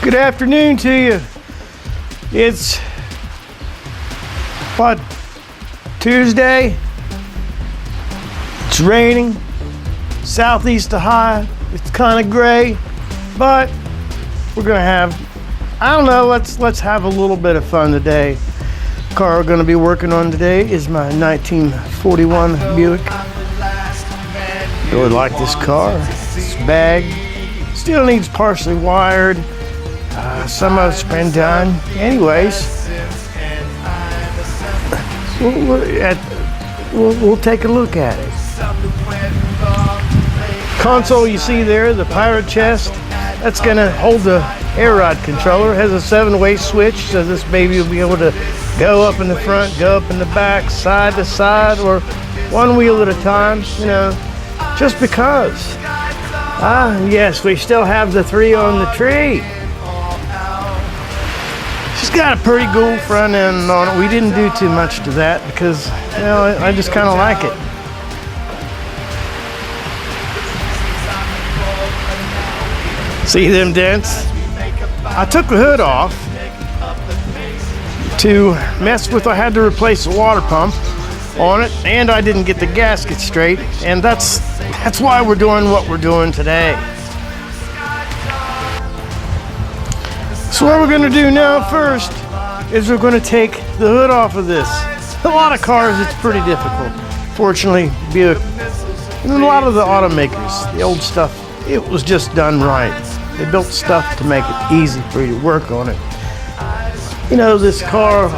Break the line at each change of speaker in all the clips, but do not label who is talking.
Good afternoon to you. It's what, Tuesday? It's raining, southeast to high. It's kind of gray, but we're gonna have, I don't know, let's have a little bit of fun today. The car we're gonna be working on today is my 1941 Buick. Really like this car. This bag still needs partially wired. Some of it's been done. Anyways, we'll take a look at it. Console you see there, the pirate chest, that's gonna hold the air rod controller. It has a 7-way switch, so this baby will be able to go up in the front, go up in the back, side to side, or one wheel at a time, you know, just because. Yes, we still have the 3 on the tree. She's got a pretty cool front end on it. We didn't do too much to that because, you know, I just kind of like it. See them dents? I took the hood off to mess with, I had to replace the water pump on it, and I didn't get the gasket straight, and that's why we're doing what we're doing today. So what we're going to do now first is we're going to take the hood off of this. A lot of cars it's pretty difficult. Fortunately, Buick and a lot of the automakers, the old stuff, it was just done right. They built stuff to make it easy for you to work on it. You know, this car,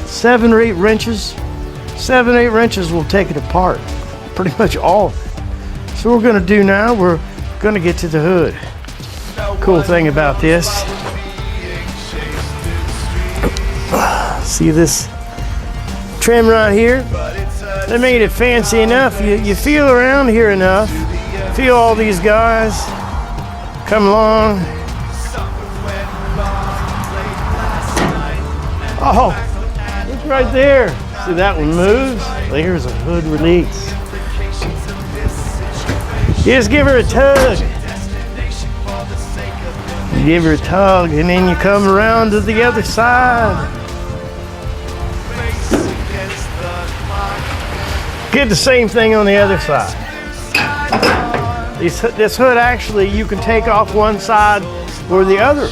7 or 8 wrenches will take it apart. Pretty much all of it. So what we're going to do now, we're going to get to the hood. Cool thing about this, see this trim right here? They made it fancy enough. You feel around here enough. Feel all these guys come along. Oh, look right there. See that one moves? There's a hood release. You just give her a tug. You give her a tug, and then you come around to the other side. Get the same thing on the other side. This hood actually, you can take off one side or the other.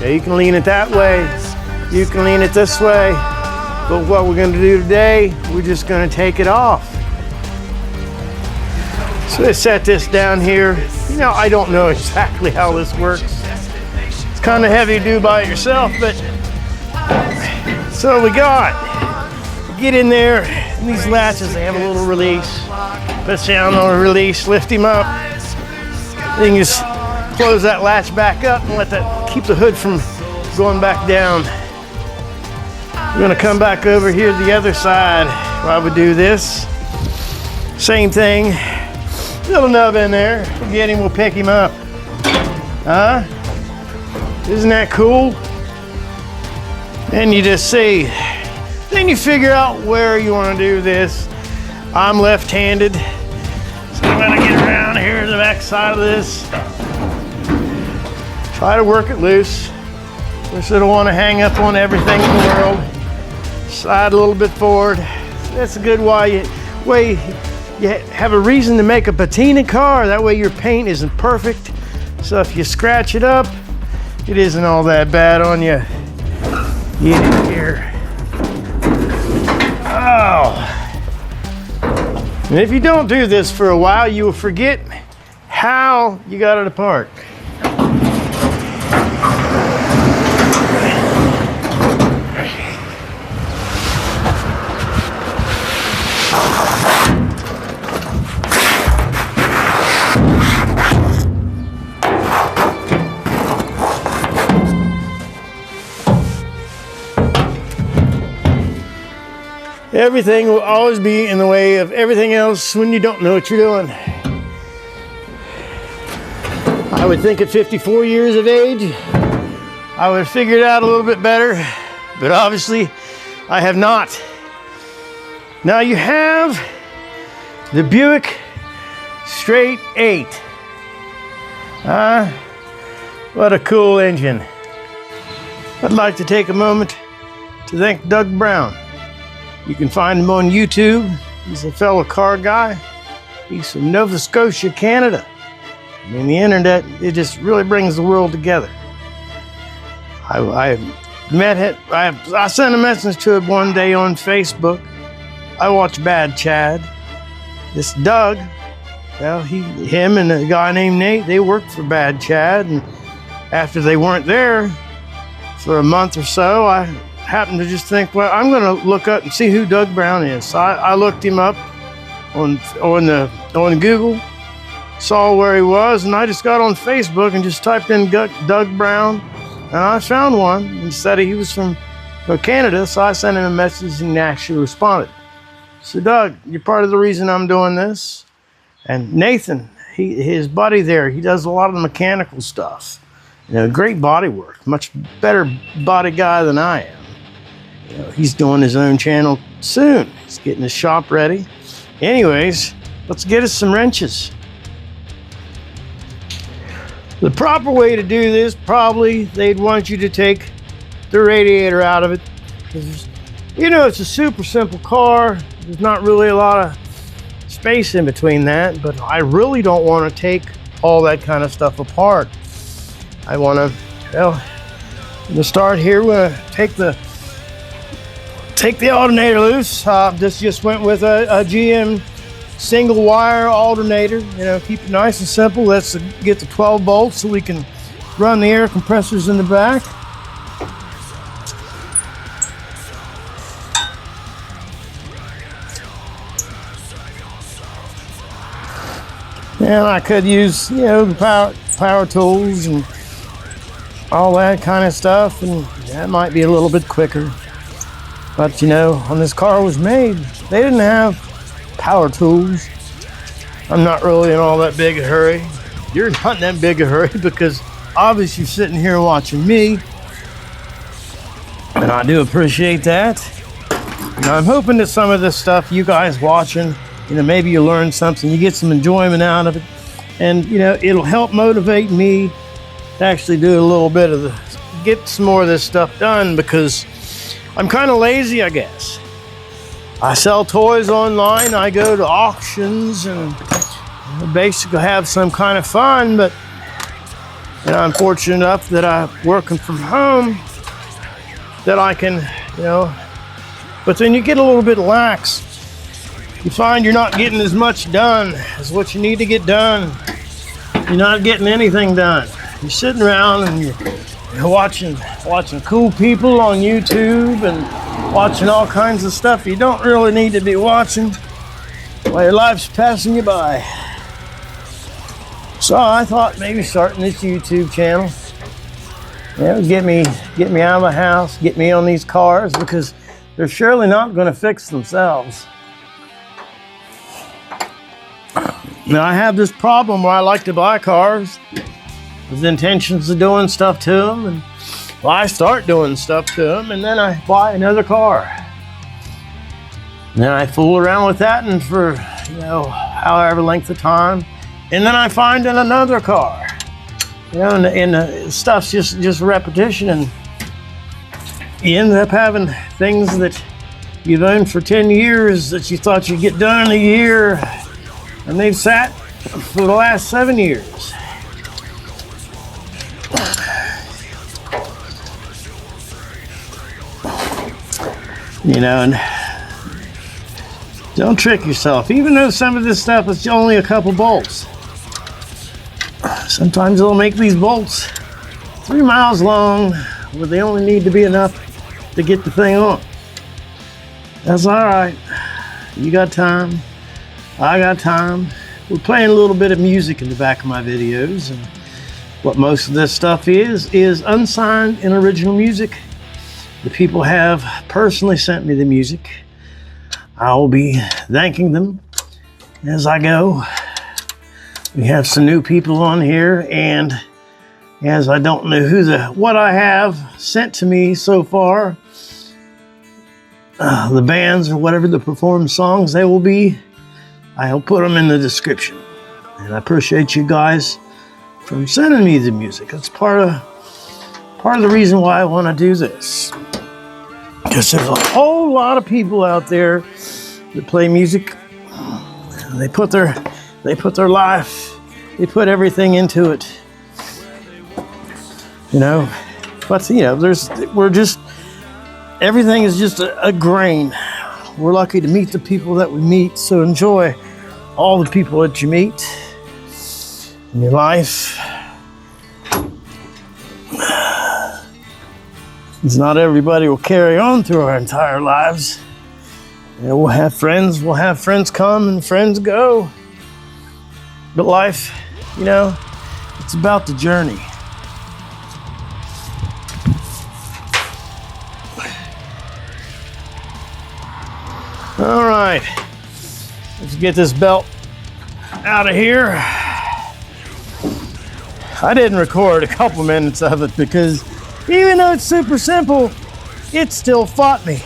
Yeah, you can lean it that way. You can lean it this way. But what we're going to do today, we're just going to take it off. So let's set this down here. You know, I don't know exactly how this works. It's kind of heavy to do by yourself, but so we got. Get in there, and these latches, they have a little release. Put down on a release, lift him up. Then you just close that latch back up and let that keep the hood from going back down. We're gonna come back over here to the other side while we do this. Same thing, little nub in there. We'll get him, we'll pick him up. Isn't that cool? And you just see, then you figure out where you want to do this. I'm left-handed, so I'm going to get around here to the back side of this. Try to work it loose. Of course, I don't want to hang up on everything in the world. Slide a little bit forward. That's a good way you have a reason to make a patina car. That way your paint isn't perfect. So if you scratch it up, it isn't all that bad on you. Get in here. Oh. And if you don't do this for a while, you will forget how you got it apart. Everything will always be in the way of everything else when you don't know what you're doing. I would think at 54 years of age, I would have figured it out a little bit better, but obviously I have not. Now you have the Buick Straight 8. What a cool engine. I'd like to take a moment to thank Doug Brown. You can find him on YouTube. He's a fellow car guy. He's from Nova Scotia, Canada. I mean, the internet, it just really brings the world together. I sent a message to him one day on Facebook. I watch Bad Chad. This Doug, well, him and a guy named Nate, they worked for Bad Chad, and after they weren't there for a month or so, I happened to just think, well, I'm going to look up and see who Doug Brown is. So I looked him up on Google, saw where he was, and I just got on Facebook and just typed in Doug Brown, and I found one and said he was from Canada. So I sent him a message and he actually responded. So Doug, you're part of the reason I'm doing this. And Nathan, his buddy there, he does a lot of the mechanical stuff. You know, great body work, much better body guy than I am. You know, he's doing his own channel soon. He's getting his shop ready. Anyways, let's get us some wrenches. The proper way to do this, probably they'd want you to take the radiator out of it. You know, it's a super simple car. There's not really a lot of space in between that, but I really don't want to take all that kind of stuff apart. I want to, well, to start here, we're going to take the alternator loose. This just went with a GM single wire alternator. You know, keep it nice and simple. Let's get the 12 bolts so we can run the air compressors in the back. And I could use, you know, the power tools and all that kind of stuff, and that might be a little bit quicker. But you know, when this car was made, they didn't have power tools. I'm not really in all that big a hurry. You're not in that big a hurry because obviously you're sitting here watching me, and I do appreciate that. And I'm hoping that some of this stuff you guys watching, you know, maybe you learn something, you get some enjoyment out of it, and you know, it'll help motivate me to actually do a little bit of get some more of this stuff done, because I'm kind of lazy, I guess. I sell toys online, I go to auctions, and basically have some kind of fun, but you know, I'm fortunate enough that I'm working from home, that I can, you know, but then you get a little bit lax. You find you're not getting as much done as what you need to get done. You're not getting anything done. You're sitting around and you're watching cool people on YouTube and watching all kinds of stuff you don't really need to be watching while your life's passing you by. So I thought maybe starting this YouTube channel, you know, get me out of the house, get me on these cars, because they're surely not going to fix themselves. Now I have this problem where I like to buy cars with intentions of doing stuff to them, and well, I start doing stuff to them, and then I buy another car. And then I fool around with that, and for, you know, however length of time, and then I find another car. You know, and the stuff's just repetition, and you end up having things that you've owned for 10 years that you thought you'd get done in a year, and they've sat for the last 7 years. You know, and don't trick yourself. Even though some of this stuff is only a couple bolts, sometimes they'll make these bolts 3 miles long, where they only need to be enough to get the thing on. That's all right. You got time. I got time. We're playing a little bit of music in the back of my videos, and what most of this stuff is unsigned and original music. The people have personally sent me the music. I'll be thanking them as I go. We have some new people on here, and as I don't know what I have sent to me so far, the bands or whatever the performed songs they will be, I'll put them in the description. And I appreciate you guys from sending me the music. That's part of the reason why I want to do this. Because there's a whole lot of people out there that play music. They put their life, they put everything into it. You know, but you know, everything is just a grain. We're lucky to meet the people that we meet, so enjoy all the people that you meet in your life. It's not everybody will carry on through our entire lives. You know, we'll have friends come and friends go. But life, you know, it's about the journey. All right, let's get this belt out of here. I didn't record a couple minutes of it because even though it's super simple, it still fought me.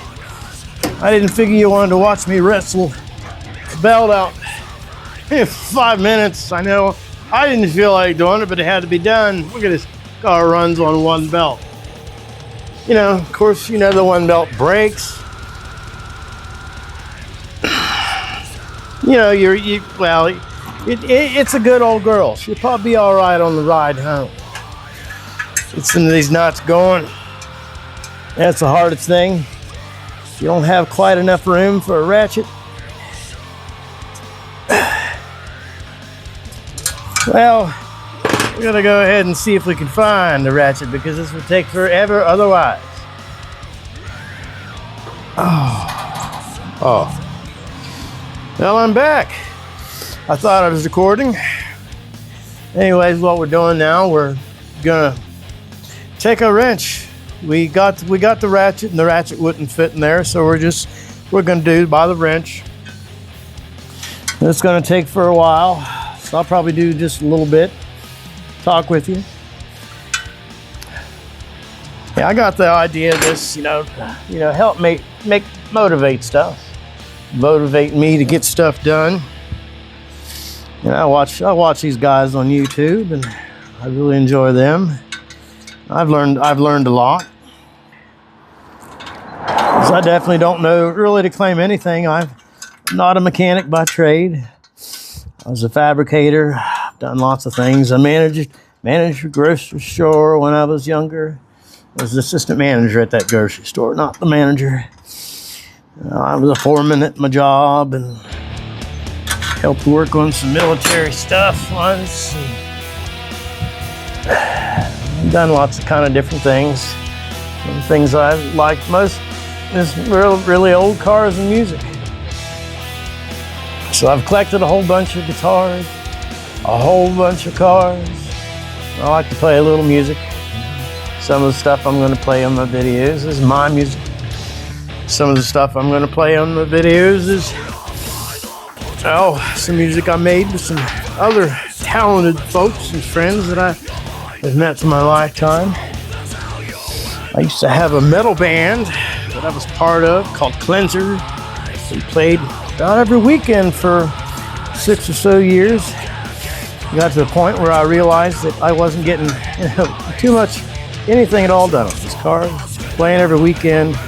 I didn't figure you wanted to watch me wrestle the belt out in 5 minutes. I know I didn't feel like doing it, but it had to be done. Look at this car runs on one belt. You know, of course, you know the one belt breaks. You know, it's a good old girl. She'll probably be all right on the ride home. It's into these knots going. That's the hardest thing. You don't have quite enough room for a ratchet. Well, we're gonna go ahead and see if we can find the ratchet because this would take forever otherwise. Oh. Well, I'm back. I thought I was recording. Anyways, what we're doing now, we're gonna take a wrench. We got the ratchet, and the ratchet wouldn't fit in there, so we're gonna do by the wrench. It's gonna take for a while, so I'll probably do just a little bit. Talk with you. Yeah, I got the idea of this, you know, help motivate stuff. Motivate me to get stuff done. And I watch these guys on YouTube, and I really enjoy them. I've learned a lot. So I definitely don't know really to claim anything. I'm not a mechanic by trade. I was a fabricator. I've done lots of things. I managed a grocery store when I was younger. I was the assistant manager at that grocery store, not the manager. I was a foreman at my job and helped work on some military stuff once. I've done lots of kind of different things. The things I like most is really old cars and music. So I've collected a whole bunch of guitars, a whole bunch of cars. I like to play a little music. Some of the stuff I'm going to play on my videos is my music. Some of the stuff I'm going to play on the videos is some music I made with some other talented folks and friends that I have met in my lifetime. I used to have a metal band that I was part of called Cleanser. We played about every weekend for 6 or so years. Got to the point where I realized that I wasn't getting too much anything at all done on this car. Playing every weekend.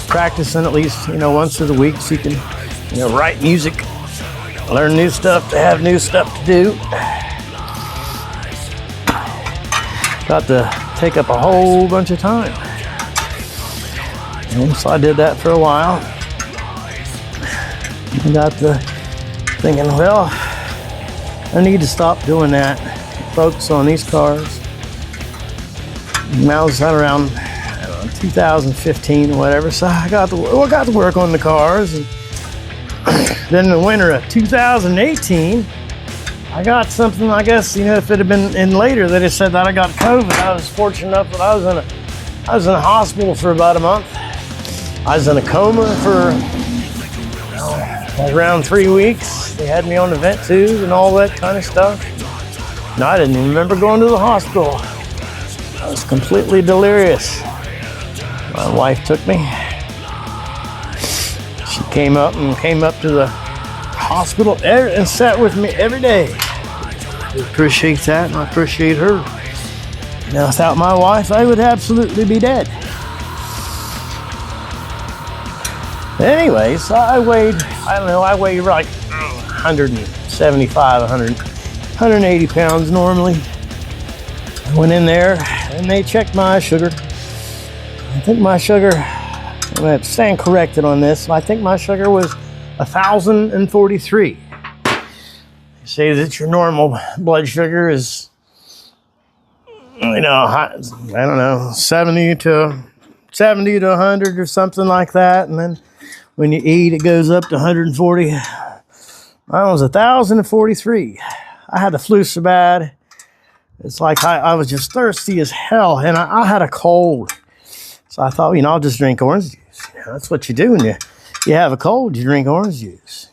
Practicing at least, once of the week so you can, write music, learn new stuff, to have new stuff to do. Got to take up a whole bunch of time. And so I did that for a while. I got to thinking, well, I need to stop doing that. Focus on these cars. And I was around 2015 or whatever, so I got to work on the cars. And then in the winter of 2018, I got something. I guess if it had been in later, they just said that I got COVID. I was fortunate enough that I was in a hospital for about a month. I was in a coma for around 3 weeks. They had me on the vent tube and all that kind of stuff. And I didn't even remember going to the hospital. I was completely delirious. My wife took me. She came up to the hospital and sat with me every day. I appreciate that, and I appreciate her. Now, without my wife, I would absolutely be dead. Anyways, I weighed like 175, 180 pounds normally. I went in there and they checked my sugar. I think my sugar, I'm going to stand corrected on this, I think my sugar was 1,043. They say that your normal blood sugar is, I don't know, 70 to 100 or something like that. And then when you eat, it goes up to 140. Mine was 1,043. I had the flu so bad. It's like I was just thirsty as hell, and I had a cold. So I thought, I'll just drink orange juice. That's what you do when you have a cold, you drink orange juice.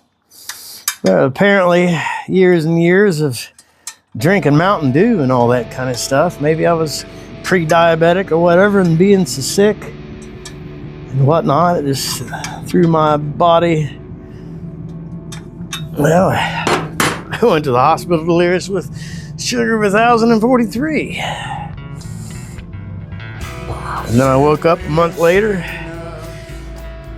But apparently, years and years of drinking Mountain Dew and all that kind of stuff, maybe I was pre-diabetic or whatever, and being so sick and whatnot, it just threw my body. Well, I went to the hospital delirious with sugar of 1,043. And then I woke up a month later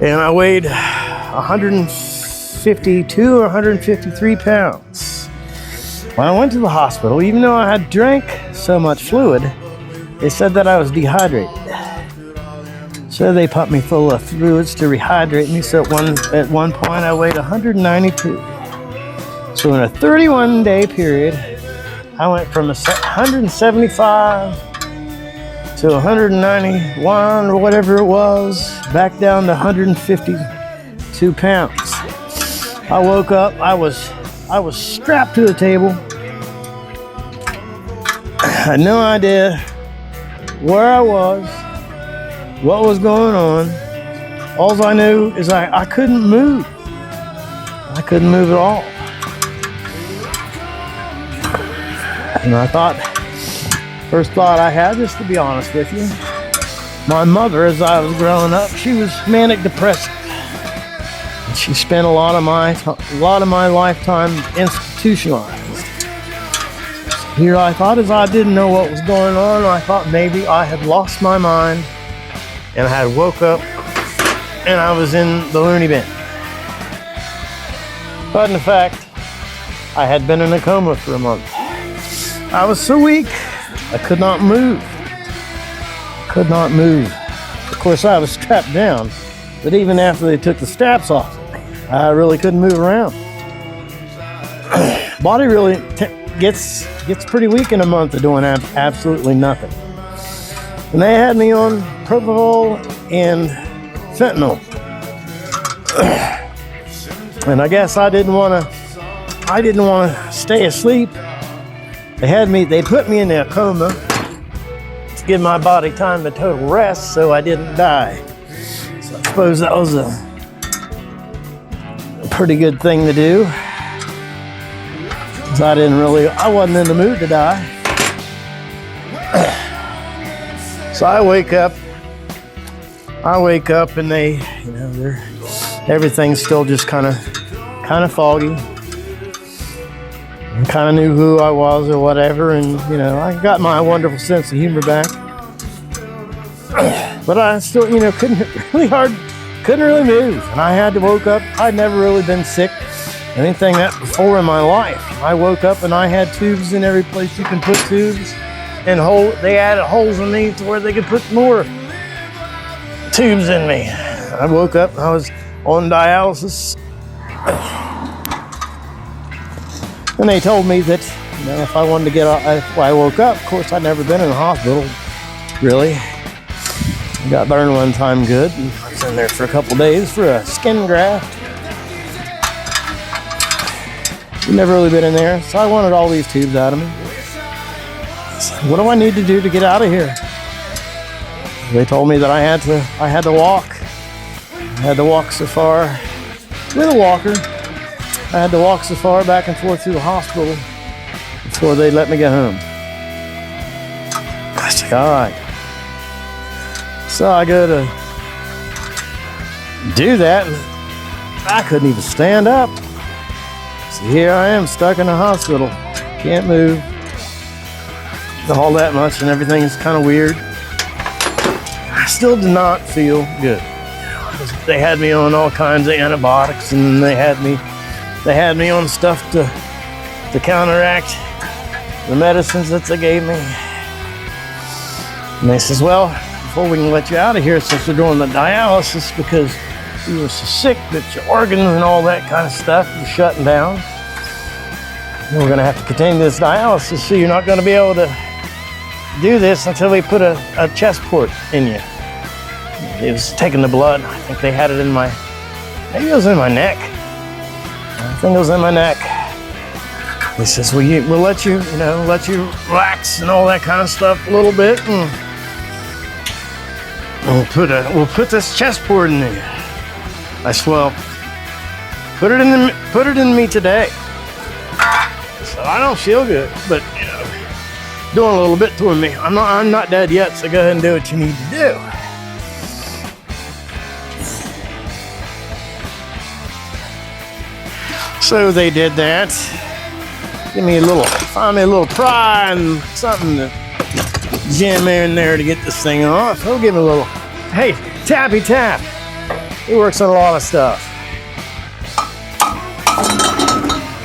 and I weighed 152 or 153 pounds. When I went to the hospital, even though I had drank so much fluid, they said that I was dehydrated. So they pumped me full of fluids to rehydrate me. So at one point I weighed 192. So in a 31-day period, I went from 175 to 191 or whatever it was, back down to 152 pounds. I woke up, I was strapped to the table. I had no idea where I was, what was going on. All I knew is I couldn't move. I couldn't move at all. And I thought, first thought I had, just to be honest with you, my mother, as I was growing up, she was manic depressive. And she spent a lot of my lifetime institutionalized. Here I thought, as I didn't know what was going on, I thought maybe I had lost my mind and I had woke up and I was in the loony bin. But in fact, I had been in a coma for a month. I was so weak, I could not move. Could not move. Of course, I was strapped down, but even after they took the straps off, I really couldn't move around. Body really gets pretty weak in a month of doing absolutely nothing. And they had me on propofol and fentanyl. And I guess I didn't want to stay asleep. They put me in a coma to give my body time to total rest so I didn't die. So I suppose that was a pretty good thing to do. Because I wasn't in the mood to die. So I wake up and everything's still just kind of foggy. I kind of knew who I was or whatever, and I got my wonderful sense of humor back. But I still, couldn't really move, and I had to woke up. I'd never really been sick, anything that before in my life. I woke up and I had tubes in every place you can put tubes, and they added holes in me to where they could put more tubes in me. I woke up and I was on dialysis. And they told me that, if I wanted to get out, if I woke up, of course, I'd never been in the hospital, really. I got burned one time good, and I was in there for a couple days for a skin graft. I've never really been in there, so I wanted all these tubes out of me. So what do I need to do to get out of here? They told me that I had to walk. I had to walk so far with a walker. I had to walk so far back and forth through the hospital before they let me get home. I said, all right. So I go to do that, and I couldn't even stand up. Here I am stuck in a hospital. Can't move. All that much and everything is kind of weird. I still do not feel good. They had me on all kinds of antibiotics, and they had me on stuff to counteract the medicines that they gave me. And they says, well, before we can let you out of here, since we're doing the dialysis, because you were so sick that your organs and all that kind of stuff are shutting down, we're going to have to continue this dialysis, so you're not going to be able to do this until we put a chest port in you. It was taking the blood. I think they had it in maybe it was in my neck. I think it was in my neck. He says, well, we'll let you relax and all that kind of stuff a little bit, and we'll put this chest port in you. I said, well, put it in me today. So I don't feel good, but doing a little bit to me. I'm not dead yet, so go ahead and do what you need to do. So they did that. Find me a little pry and something to jam in there to get this thing off. He'll give me a little, hey, tappy tap. He works on a lot of stuff.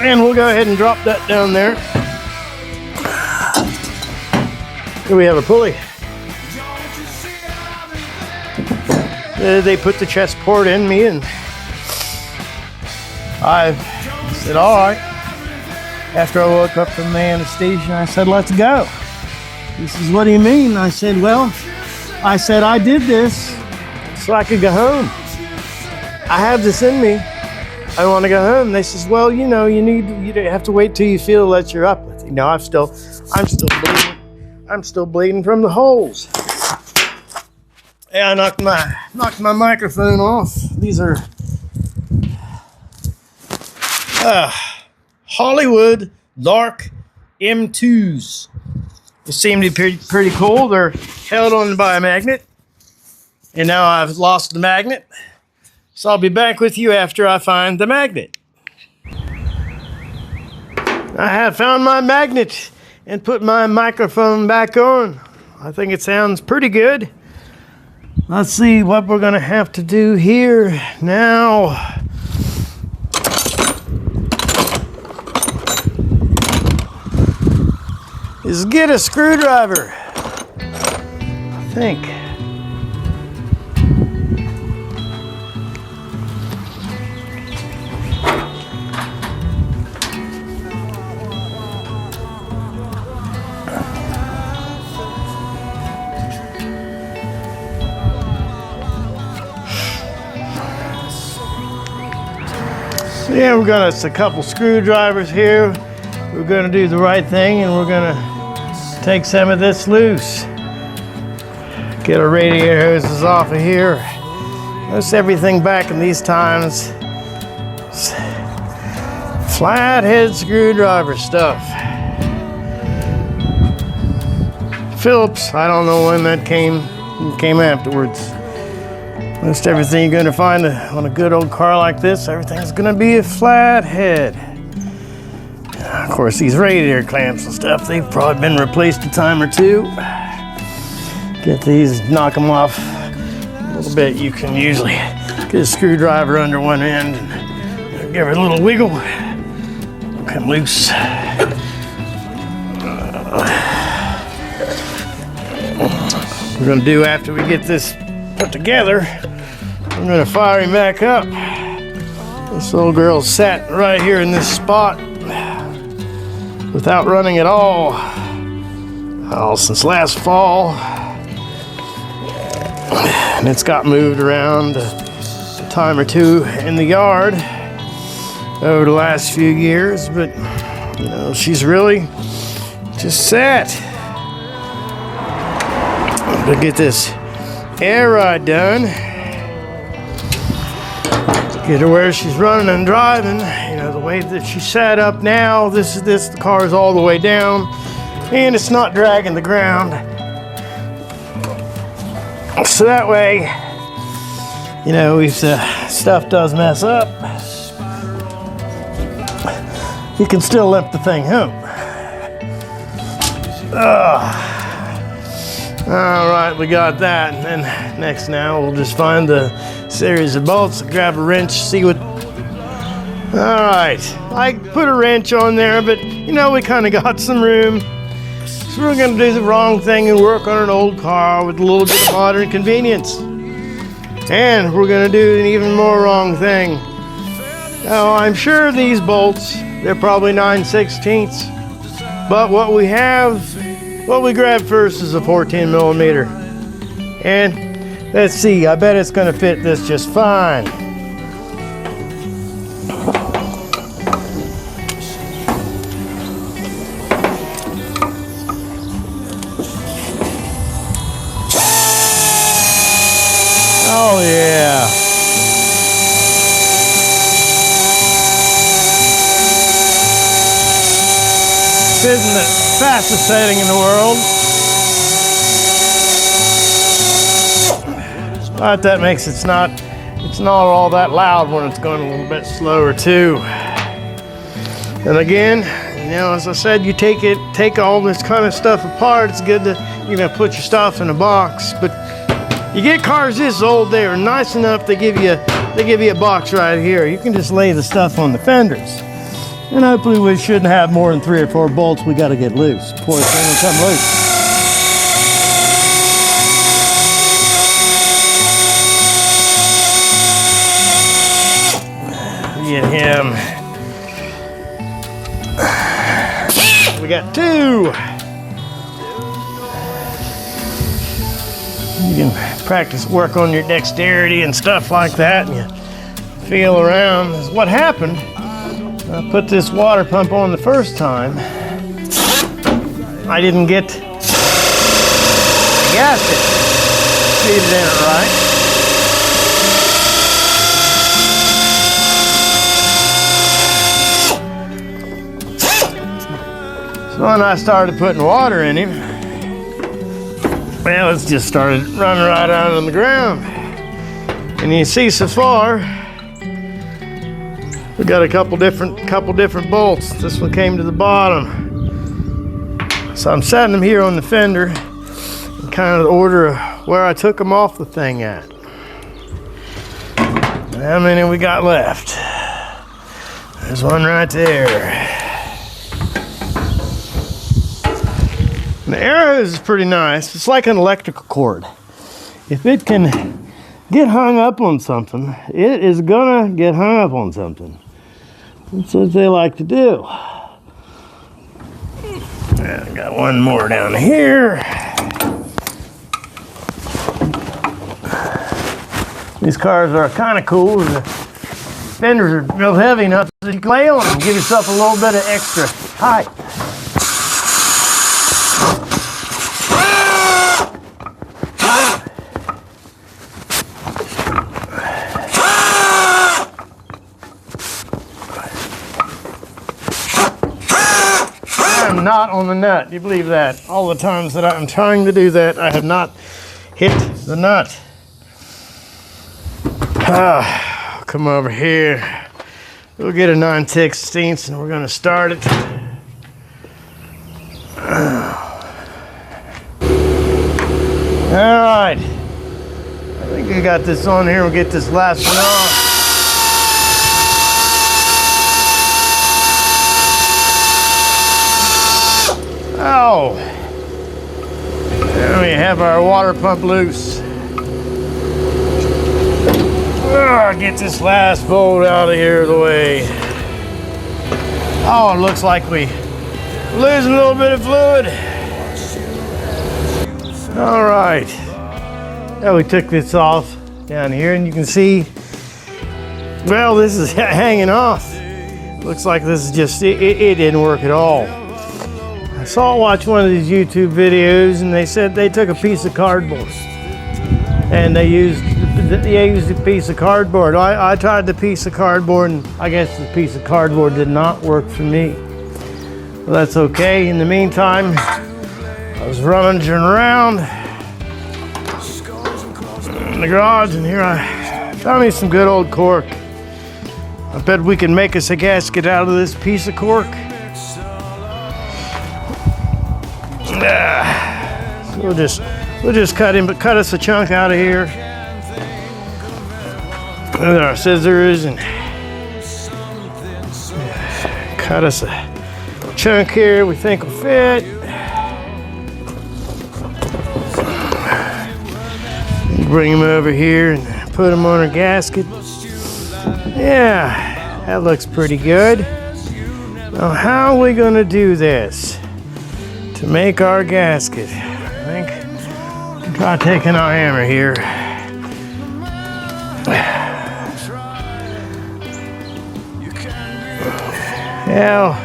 And we'll go ahead and drop that down there. Here we have a pulley. They put the chest port in me, and I said, all right. After I woke up from the anesthesia, I said, let's go. He says, what do you mean? I said, well, I did this so I could go home. I have this in me. I want to go home. They says, well, you have to wait till you feel that you're up with it. I'm still bleeding. I'm still bleeding from the holes. Yeah, I knocked my microphone off. These are Hollywood Lark M2s. They seem to be pretty cool. They're held on by a magnet. And now I've lost the magnet. So I'll be back with you after I find the magnet. I have found my magnet and put my microphone back on. I think it sounds pretty good. Let's see what we're going to have to do here now. Is get a screwdriver, I think. So yeah, we're gonna, it's a couple screwdrivers here. We're gonna do the right thing, and we're gonna take some of this loose. Get our radiator hoses off of here. Most everything back in these times, flathead screwdriver stuff. Phillips, I don't know when that came afterwards. Most everything you're gonna find on a good old car like this, everything's gonna be a flathead. Of course, these radiator clamps and stuff, they've probably been replaced a time or two. Get these, knock them off a little bit. You can usually get a screwdriver under one end and give it a little wiggle. Come loose. We're gonna do after we get this put together, I'm gonna fire him back up. This little girl sat right here in this spot without running at all since last fall, and it's got moved around a time or two in the yard over the last few years, but she's really just sat. I'm gonna get this air ride done, get her where she's running and driving. The way that she sat up now, the car is all the way down, and it's not dragging the ground. So that way, if the stuff does mess up, you can still limp the thing home. All right, we got that. And then next now we'll just find the series of bolts, grab a wrench, see what. All right, I put a wrench on there, but you know, we kind of got some room. So we're gonna do the wrong thing and work on an old car with a little bit of modern convenience. And we're gonna do an even more wrong thing. Now, I'm sure these bolts, they're probably 9/16. But what we grabbed first is a 14 millimeter. And let's see, I bet it's gonna fit this just fine. Oh yeah. This isn't the fastest setting in the world, but that makes it's not all that loud when it's going a little bit slower too. And again, you know, as I said, you take all this kind of stuff apart. It's good to, you know, put your stuff in a box, but you get cars this old, they are nice enough. They give you a box right here. You can just lay the stuff on the fenders. And hopefully we shouldn't have more than 3 or 4 bolts we got to get loose before it's going to come loose. Get him. We got 2. You can practice, work on your dexterity and stuff like that, and you feel around. That's what happened. I put this water pump on the first time. I didn't get the gasket seated in it right. So when I started putting water in him, well, it's just started running right out on the ground. And you see so far, we got a couple different bolts. This one came to the bottom. So I'm setting them here on the fender in kind of the order of where I took them off the thing at. How many we got left? There's one right there. The arrows is pretty nice. It's like an electrical cord. If it can get hung up on something, it is gonna get hung up on something. That's what they like to do. I got one more down here. These cars are kind of cool. The fenders are real heavy enough that you can lay on them and give yourself a little bit of extra height. I'm not on the nut. You believe that? All the times that I'm trying to do that, I have not hit the nut. Come over here. We'll get a 9/16 and we're going to start it. All right. I think we got this on here. We'll get this last one off. Oh, and we have our water pump loose. Get this last bolt out of here the way. Oh, it looks like we're losing a little bit of fluid. All right. Now we took this off down here, and you can see, well, this is hanging off. Looks like this is just, it didn't work at all. I watched one of these YouTube videos, and they said they took a piece of cardboard and they used a piece of cardboard. I tried the piece of cardboard, and I guess the piece of cardboard did not work for me. Well, that's okay. In the meantime, I was rummaging around in the garage, and here I found me some good old cork. I bet we can make us a gasket out of this piece of cork. So we'll just cut us a chunk out of here with our scissors and cut us a chunk here we think will fit. Bring them over here and put them on our gasket. Yeah, that looks pretty good. Now, how are we going to do this to make our gasket? I think we'll try taking our hammer here. Yeah,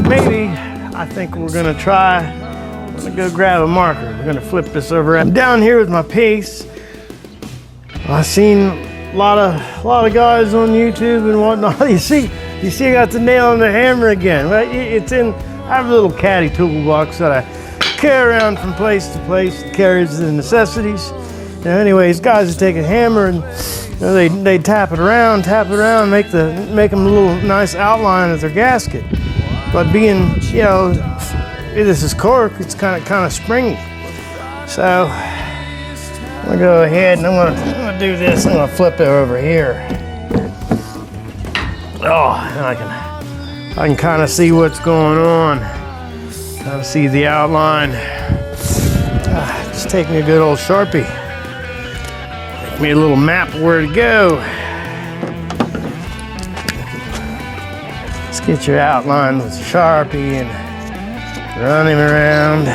maybe I think we're going to try. I'm going to go grab a marker. We're going to flip this over. I'm down here with my piece. I've seen a lot of guys on YouTube and whatnot. You see, I got the nail on the hammer again. Well, it's in. I have a little caddy toolbox that I carry around from place to place. It carries the necessities. Anyways, guys would take a hammer and they tap it around, make them a little nice outline of their gasket. But being, this is cork, it's kind of springy. So I'm gonna go ahead and I'm gonna do this. I'm gonna flip it over here. Oh, and I can kind of see what's going on. Kind of see the outline. Just take me a good old Sharpie. Make me a little map of where to go. Let's get your outline with Sharpie and run him around.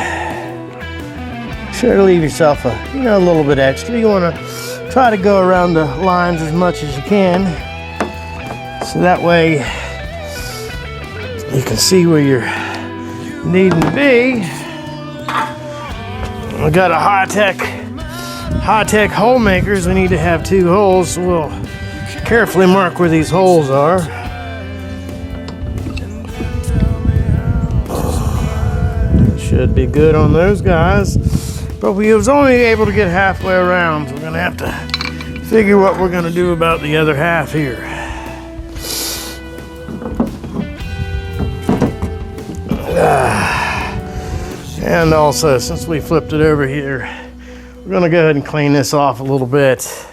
Sure to leave yourself a little bit extra. You want to try to go around the lines as much as you can, so that way you can see where you're needing to be. We got a high-tech hole makers. We need to have 2 holes, so we'll carefully mark where these holes are. Should be good on those guys. But we was only able to get halfway around, so we're gonna have to figure what we're gonna do about the other half here. And also, since we flipped it over here, we're gonna go ahead and clean this off a little bit.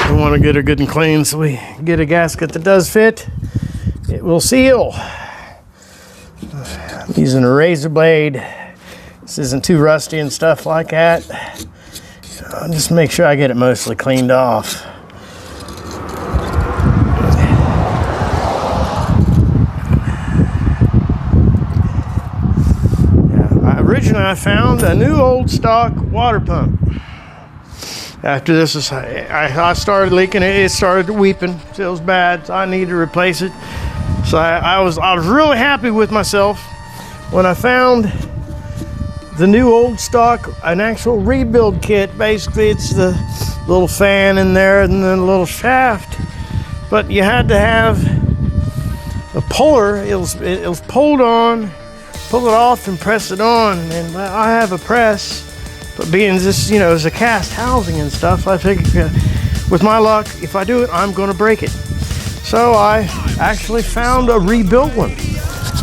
We wanna get it good and clean so we get a gasket that does fit. It will seal. I'm using a razor blade. This isn't too rusty and stuff like that. I'll just make sure I get it mostly cleaned off. Originally, I found a new old stock water pump. After this, I started leaking. It started weeping. It was bad. So I needed to replace it. So I was really happy with myself when I found the new old stock, an actual rebuild kit. Basically, it's the little fan in there and then a little shaft. But you had to have a puller. It was pulled on, pull it off and press it on. And I have a press, but being this, it's a cast housing and stuff, I figured with my luck, if I do it, I'm going to break it. So I actually found a rebuilt one.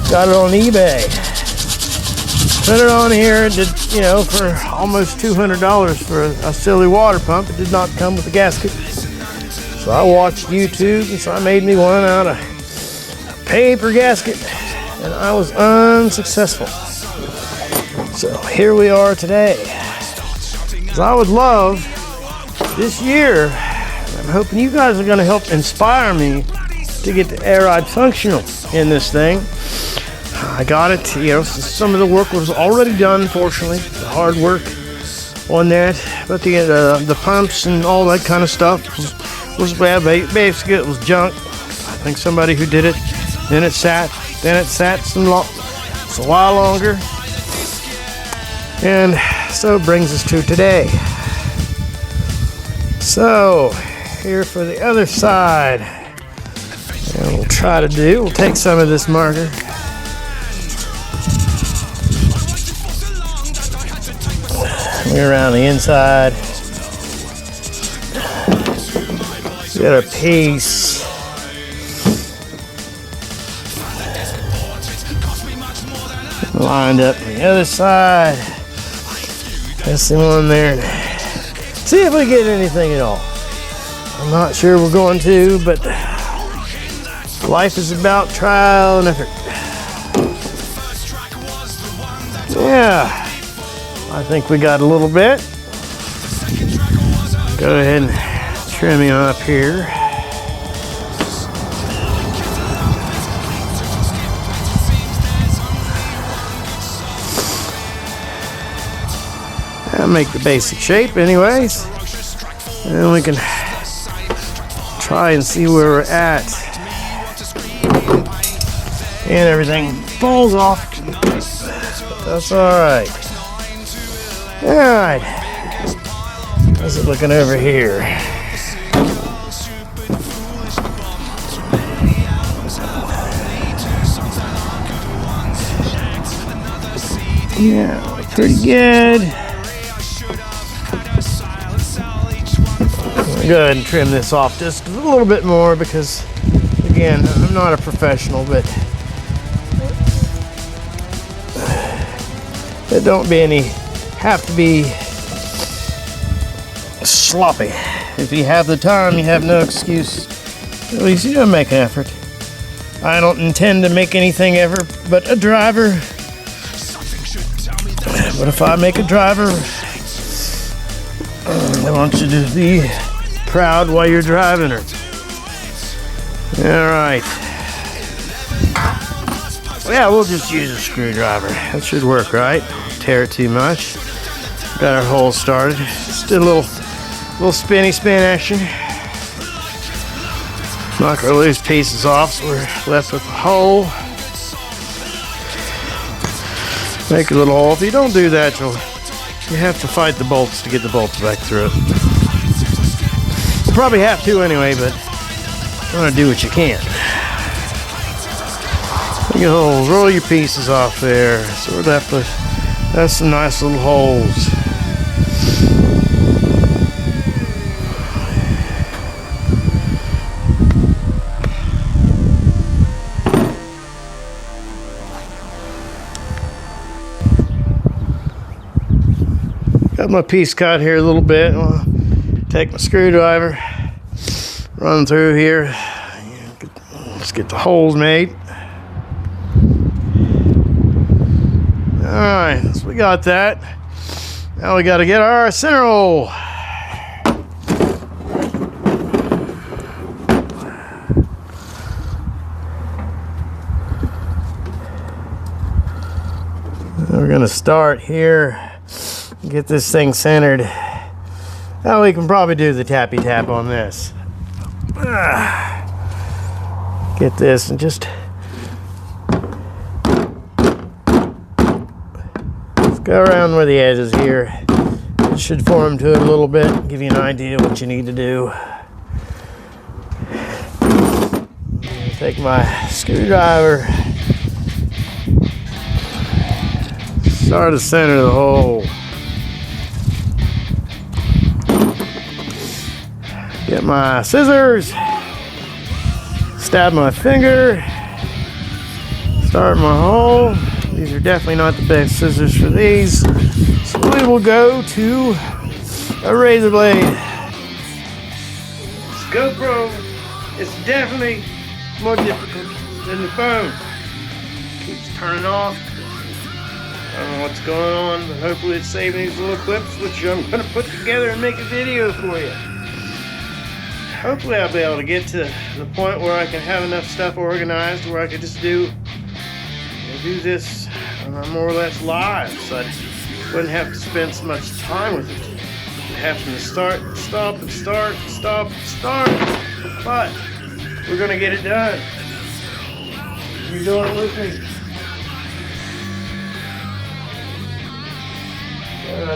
Got it on eBay. Put it on here, did, for almost $200 for a silly water pump. It did not come with a gasket. So I watched YouTube, and so I made me one out of paper gasket, and I was unsuccessful. So here we are today. So I would love this year, I'm hoping you guys are going to help inspire me to get the air ride functional in this thing. I got it, some of the work was already done, fortunately, the hard work on that, but the pumps and all that kind of stuff was bad. Basically, it was junk. I think somebody who did it, then it sat a while longer, and so it brings us to today. So, here for the other side, and we'll take some of this marker. Around the inside, get our piece. lined up on the other side. Press him on there. See if we get anything at all. I'm not sure we're going to, but life is about trial and effort. Yeah, I think we got a little bit. Go ahead and trim him up here. That'll make the basic shape anyways. And then we can try and see where we're at. And everything falls off. That's alright. Alright. How's it looking over here? Yeah, pretty good. I'm gonna go ahead and trim this off just a little bit more because, again, I'm not a professional, but it don't have to be sloppy. If you have the time, you have no excuse. At least you don't make an effort. I don't intend to make anything ever but a driver. But if I make a driver, I want you to be proud while you're driving her. All right. Yeah, we'll just use a screwdriver. That should work, right? Tear it too much. Got our hole started. Just did a little spinny spin action. Not gonna lose pieces off, so we're left with a hole. Make a little hole. If you don't do that, you have to fight the bolts to get the bolts back through it. You probably have to anyway, but you want to do what you can. Make a hole. Roll your pieces off there. So we're left with that's some nice little holes. Got my piece cut here a little bit. I'll take my screwdriver, run through here. Let's get the holes made. Alright, so we got that. Now we got to get our center hole. We're going to start here. Get this thing centered. Now we can probably do the tappy tap on this. Get this and just go around where the edge is here. It should form to it a little bit, give you an idea of what you need to do. Take my screwdriver, start to center the hole. Get my scissors, stab my finger, start my hole. These are definitely not the best scissors for these, so we will go to a razor blade. This GoPro is definitely more difficult than the phone. Keeps turning off. I don't know what's going on, but hopefully it's saving these little clips, which I'm going to put together and make a video for you. Hopefully I'll be able to get to the point where I can have enough stuff organized where I can just do this more or less live, so I wouldn't have to spend so much time with it. Having to start, stop, and start, stop, start. But we're gonna get it done. You're doing it with me.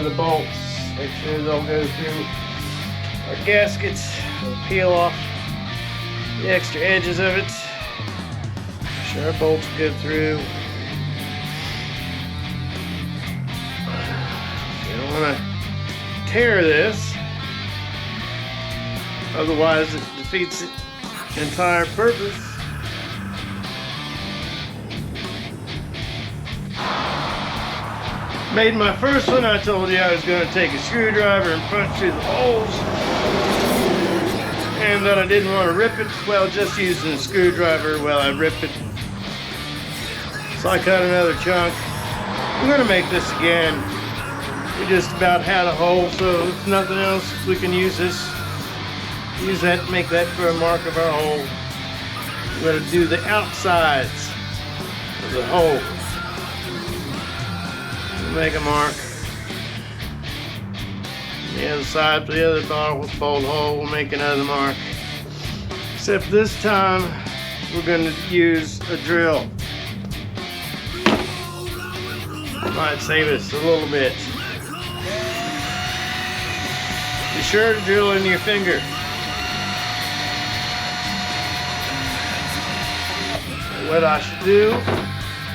The bolts, make sure they'll go through our gaskets. We'll peel off the extra edges of it. Make sure our bolts go through. You don't want to tear this, otherwise it defeats its entire purpose. Made my first one. I told you I was going to take a screwdriver and punch through the holes, and that I didn't want to rip it. Well, just using a screwdriver while I rip it. So I cut another chunk. I'm going to make this again. We just about had a hole, so if nothing else, we can use this. Use that, make that for a mark of our hole. We're going to do the outsides of the hole. Make a mark. The other side for the other bolt hole, we'll make another mark. Except this time, we're going to use a drill. Might save us a little bit. Be sure to drill in your finger. What I should do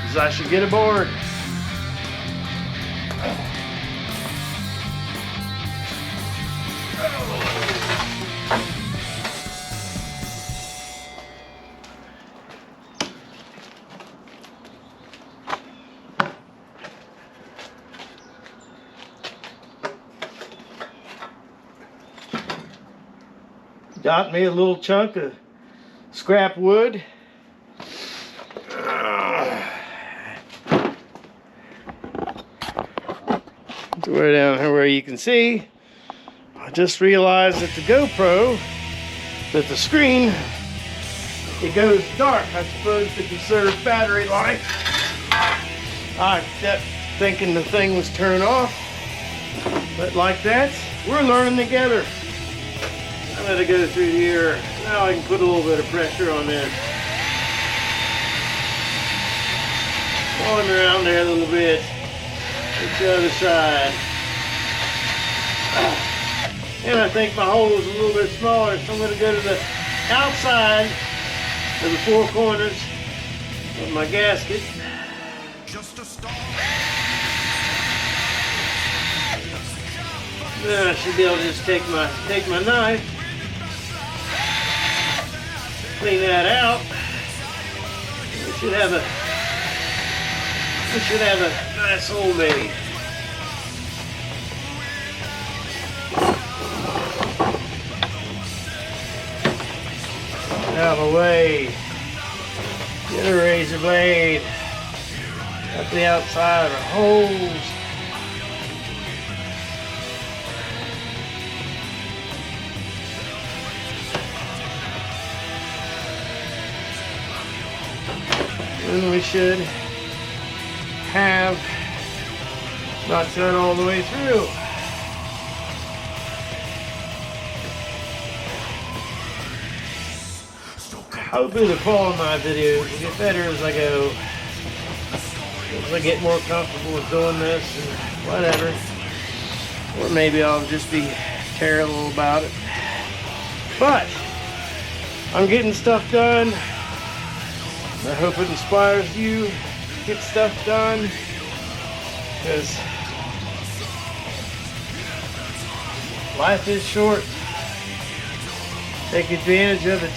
is I should get a board. Got me a little chunk of scrap wood. Way down here where you can see. I just realized that the GoPro, that the screen, it goes dark. I suppose to conserve battery life. I kept thinking the thing was turned off, but like that, we're learning together. I'm gonna go through here. Now I can put a little bit of pressure on this. Going around there a little bit. The other side. And I think my hole is a little bit smaller, so I'm going to go to the outside of the four corners of my gasket. Then I should be able to just take my knife, clean that out. We should have a nice hole made. Out of the way. Get a razor blade up the outside of the holes. And we should have not done all the way through. Hopefully the quality of my videos will get better as I go. As I get more comfortable with doing this and whatever. Or maybe I'll just be terrible about it. But I'm getting stuff done. I hope it inspires you to get stuff done. Because life is short. Take advantage of it.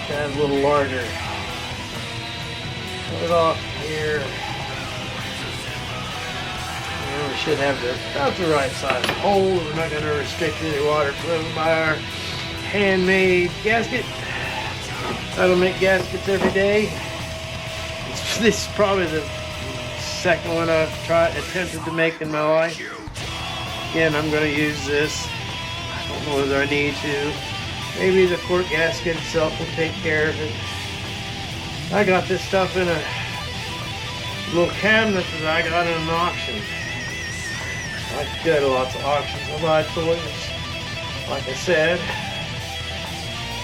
Kind of a little larger. Put it off here. And we should have about the right size hole. We're not going to restrict any water flow by our handmade gasket. I don't make gaskets every day. This is probably the second one I've attempted to make in my life. Again, I'm going to use this. I don't know whether I need to. Maybe the cork gasket itself will take care of it. I got this stuff in a little cabinet that I got in an auction. I go to lots of auctions. I buy toys, like I said.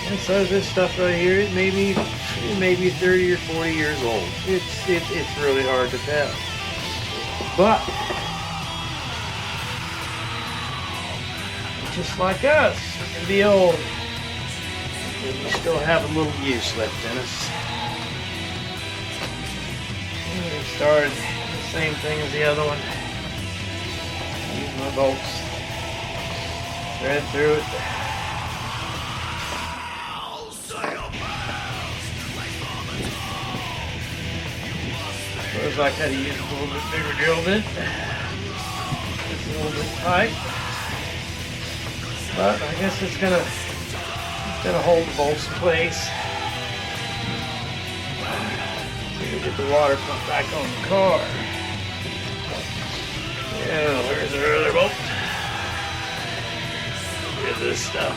And so this stuff right here, it may be 30 or 40 years old. It's really hard to tell. But just like us, we can be old. We still have a little use left in us. And we started the same thing as the other one. Use my bolts. Thread through it. Looks like I had to use a little bit bigger drill bit. It's a little bit tight, but I guess it's gonna hold the bolts in place. So we get the water pump back on the car. Yeah, where's our other bolt? Look at this stuff.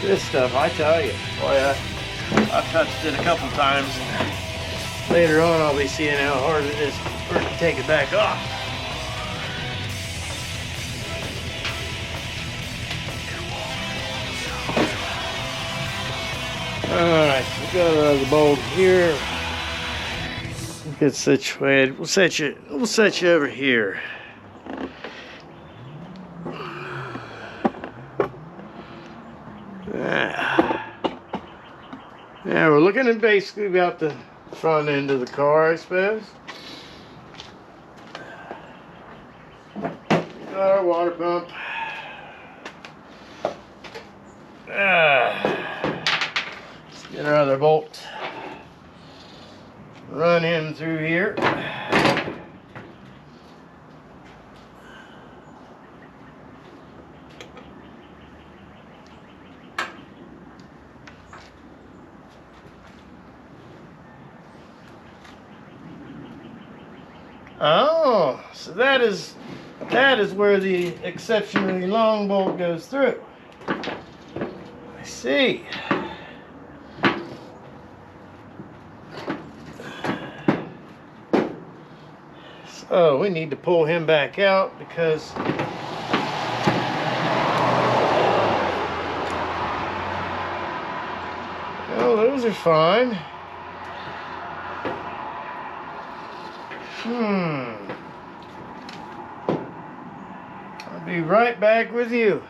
This stuff, I tell you, boy, I've touched it a couple times. Later on, I'll be seeing how hard it is for it to take it back off. Alright, so we got another bolt here. Get situated. We'll set you over here. Yeah, we're looking at basically about the front end of the car, I suppose. Got our water pump. Let's get our other bolt. Run him through here. Oh, so that is where the exceptionally long bolt goes through. I see. So we need to pull him back out because well, those are fine. I'll be right back with you.